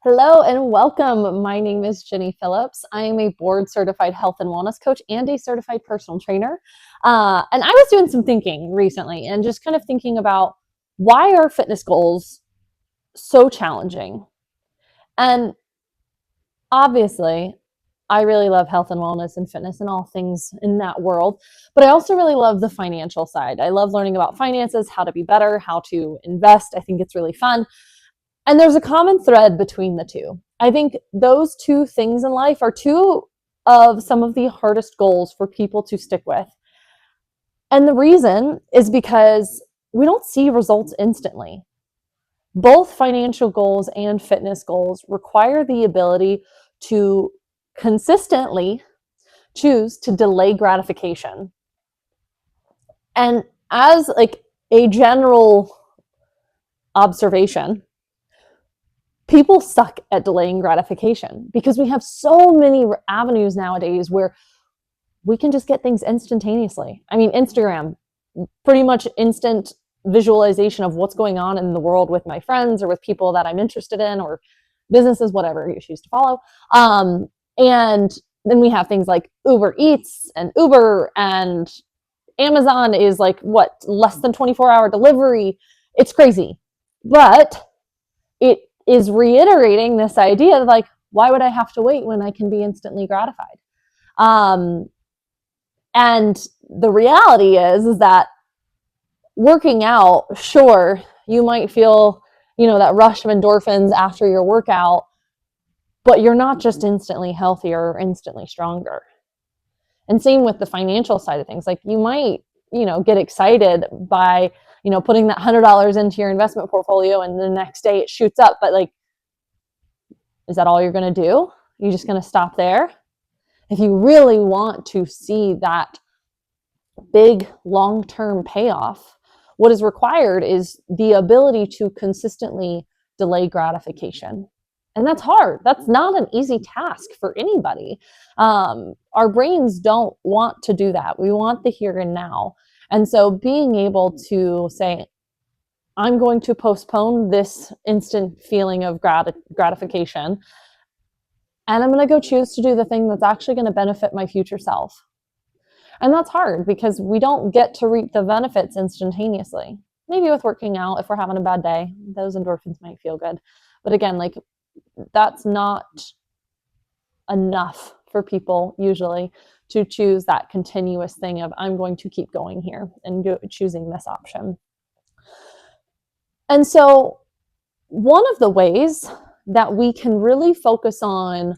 Hello and welcome. My name is Jenny Phillips. I am a board certified health and wellness coach and a certified personal trainer. And I was doing some thinking recently and just kind of thinking about why are fitness goals so challenging? And obviously, I really love health and wellness and fitness and all things in that world, but I also really love the financial side. I love learning about finances, how to be better, how to invest. I think it's really fun. And there's a common thread between the two. I think those two things in life are two of some of the hardest goals for people to stick with. And the reason is because we don't see results instantly. Both financial goals and fitness goals require the ability to consistently choose to delay gratification. And as like a general observation, people suck at delaying gratification because we have so many avenues nowadays where we can just get things instantaneously. I mean, Instagram, pretty much instant visualization of what's going on in the world with my friends or with people that I'm interested in or businesses, whatever you choose to follow. And then we have things like Uber Eats and Uber, and Amazon is like what, less than 24-hour delivery. It's crazy. But it is reiterating this idea of like, why would I have to wait when I can be instantly gratified? And the reality is that working out, sure, you might feel, that rush of endorphins after your workout, but you're not just instantly healthier or instantly stronger. And same with the financial side of things. Like you might, get excited by, putting that $100 into your investment portfolio and the next day it shoots up. But like, is that all you're going to do? You're just going to stop there? If you really want to see that big long-term payoff, what is required is the ability to consistently delay gratification. And that's hard. That's not an easy task for anybody. Our brains don't want to do that. We want the here and now. And so being able to say, I'm going to postpone this instant feeling of gratification, and I'm going to go choose to do the thing that's actually going to benefit my future self. And that's hard because we don't get to reap the benefits instantaneously. Maybe with working out, if we're having a bad day, those endorphins might feel good. But again, like that's not enough for people usually to choose that continuous thing of I'm going to keep going here and choosing this option. And so one of the ways that we can really focus on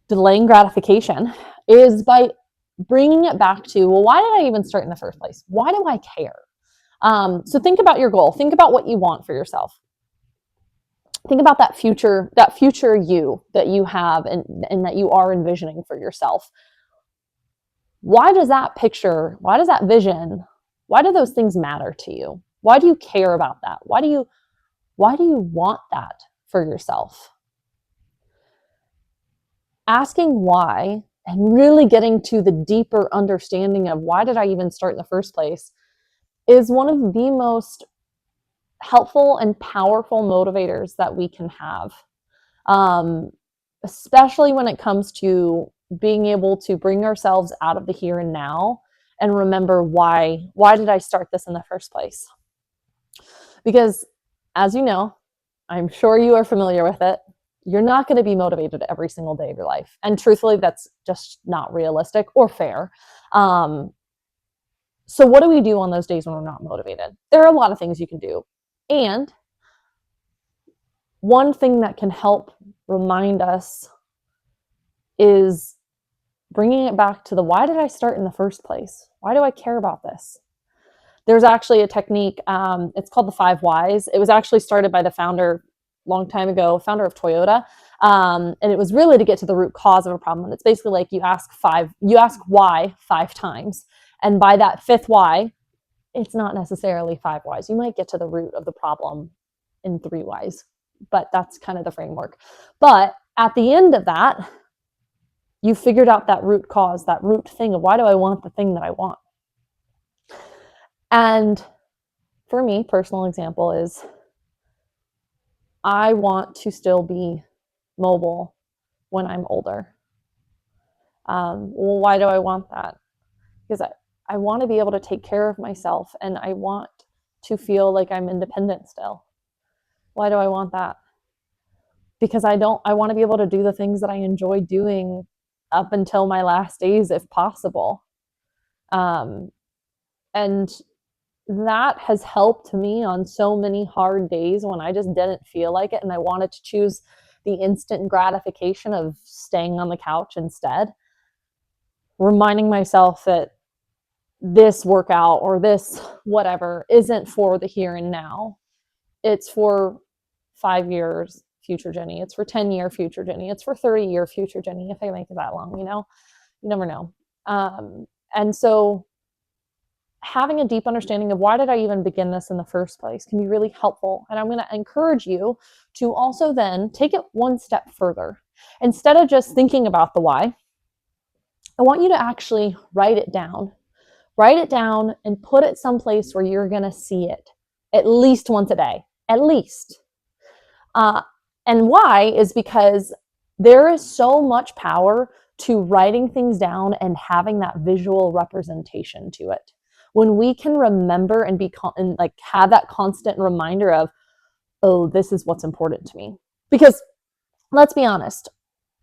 delaying gratification is by bringing it back to, well, why did I even start in the first place? Why do I care? So think about your goal. Think about what you want for yourself. Think about that future you that you have and that you are envisioning for yourself. Why does that picture, why does that vision, why do those things matter to you? Why do you care about that? Why do you want that for yourself? Asking why and really getting to the deeper understanding of why did I even start in the first place is one of the most helpful and powerful motivators that we can have, especially when it comes to being able to bring ourselves out of the here and now and remember why did I start this in the first place? Because as you know, I'm sure you are familiar with it, you're not going to be motivated every single day of your life. And truthfully, that's just not realistic or fair. So what do we do on those days when we're not motivated? There are a lot of things you can do. And one thing that can help remind us is bringing it back to the why did I start in the first place? Why do I care about this? There's actually a technique, it's called the 5 whys. It was actually started by the founder long time ago, founder of Toyota. And it was really to get to the root cause of a problem. And it's basically like you ask why 5 times. And by that 5th why, it's not necessarily 5 whys. You might get to the root of the problem in 3 whys, but that's kind of the framework. But at the end of that, you figured out that root cause, that root thing of why do I want the thing that I want? And for me, personal example is I want to still be mobile when I'm older. Well, why do I want that? Because I want to be able to take care of myself and I want to feel like I'm independent still. Why do I want that? Because I want to be able to do the things that I enjoy doing up until my last days if possible. Um, and that has helped me on so many hard days when I just didn't feel like it and I wanted to choose the instant gratification of staying on the couch instead. Reminding myself that this workout or this whatever isn't for the here and now. It's for 5 years future Jenny. It's for 10-year future Jenny. It's for 30-year future Jenny if I make it that long, you know? You never know. And so having a deep understanding of why did I even begin this in the first place can be really helpful. And I'm going to encourage you to also then take it one step further. Instead of just thinking about the why, I want you to actually write it down. Write it down and put it someplace where you're going to see it at least once a day, at least. And why is because there is so much power to writing things down and having that visual representation to it. When we can remember and and like have that constant reminder of, oh, this is what's important to me. Because let's be honest,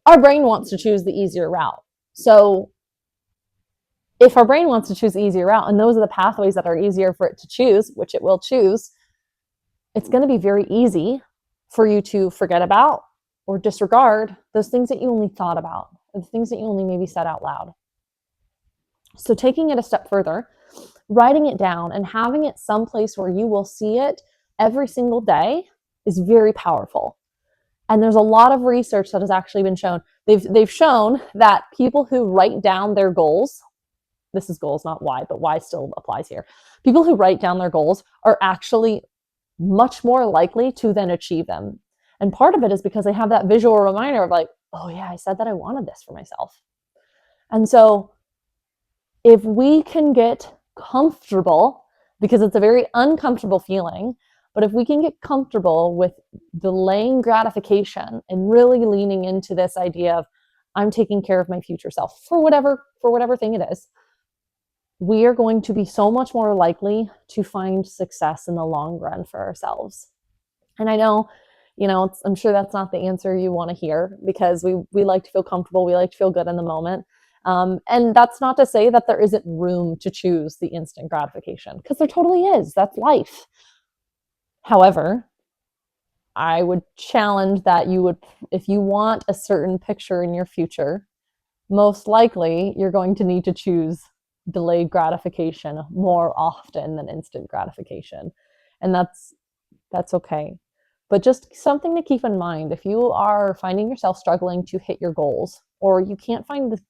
our brain wants to choose the easier route. So if our brain wants to choose the easier route, and those are the pathways that are easier for it to choose, which it will choose, it's going to be very easy for you to forget about or disregard those things that you only thought about, the things that you only maybe said out loud. So taking it a step further, writing it down and having it someplace where you will see it every single day is very powerful. And there's a lot of research that has actually been shown. They've shown that people who write down their goals, this is goals, not why, but why still applies here. People who write down their goals are actually much more likely to then achieve them. And part of it is because they have that visual reminder of like, oh yeah, I said that I wanted this for myself. And so if we can get comfortable, because it's a very uncomfortable feeling, but if we can get comfortable with delaying gratification and really leaning into this idea of I'm taking care of my future self for whatever thing it is, we are going to be so much more likely to find success in the long run for ourselves. And I know, I'm sure that's not the answer you want to hear because we like to feel comfortable. We like to feel good in the moment. And that's not to say that there isn't room to choose the instant gratification because there totally is. That's life. However, I would challenge that if you want a certain picture in your future, most likely you're going to need to choose delayed gratification more often than instant gratification. And that's okay. But just something to keep in mind if you are finding yourself struggling to hit your goals or you can't find the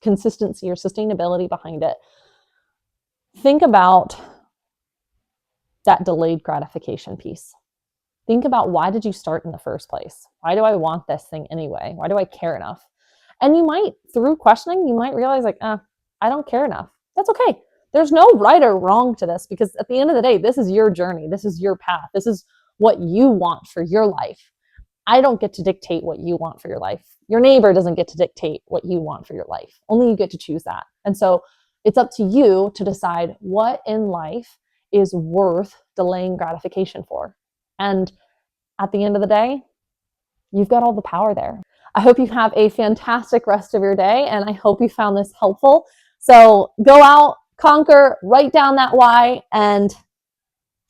consistency or sustainability behind it, think about that delayed gratification piece. Think about why did you start in the first place? Why do I want this thing anyway? Why do I care enough? And you might, through questioning, you might realize like, I don't care enough. That's okay. There's no right or wrong to this because at the end of the day, this is your journey. This is your path. This is what you want for your life. I don't get to dictate what you want for your life. Your neighbor doesn't get to dictate what you want for your life. Only you get to choose that. And so it's up to you to decide what in life is worth delaying gratification for. And at the end of the day, you've got all the power there. I hope you have a fantastic rest of your day, and I hope you found this helpful. So go out, conquer, write down that why, and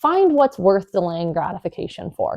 find what's worth delaying gratification for.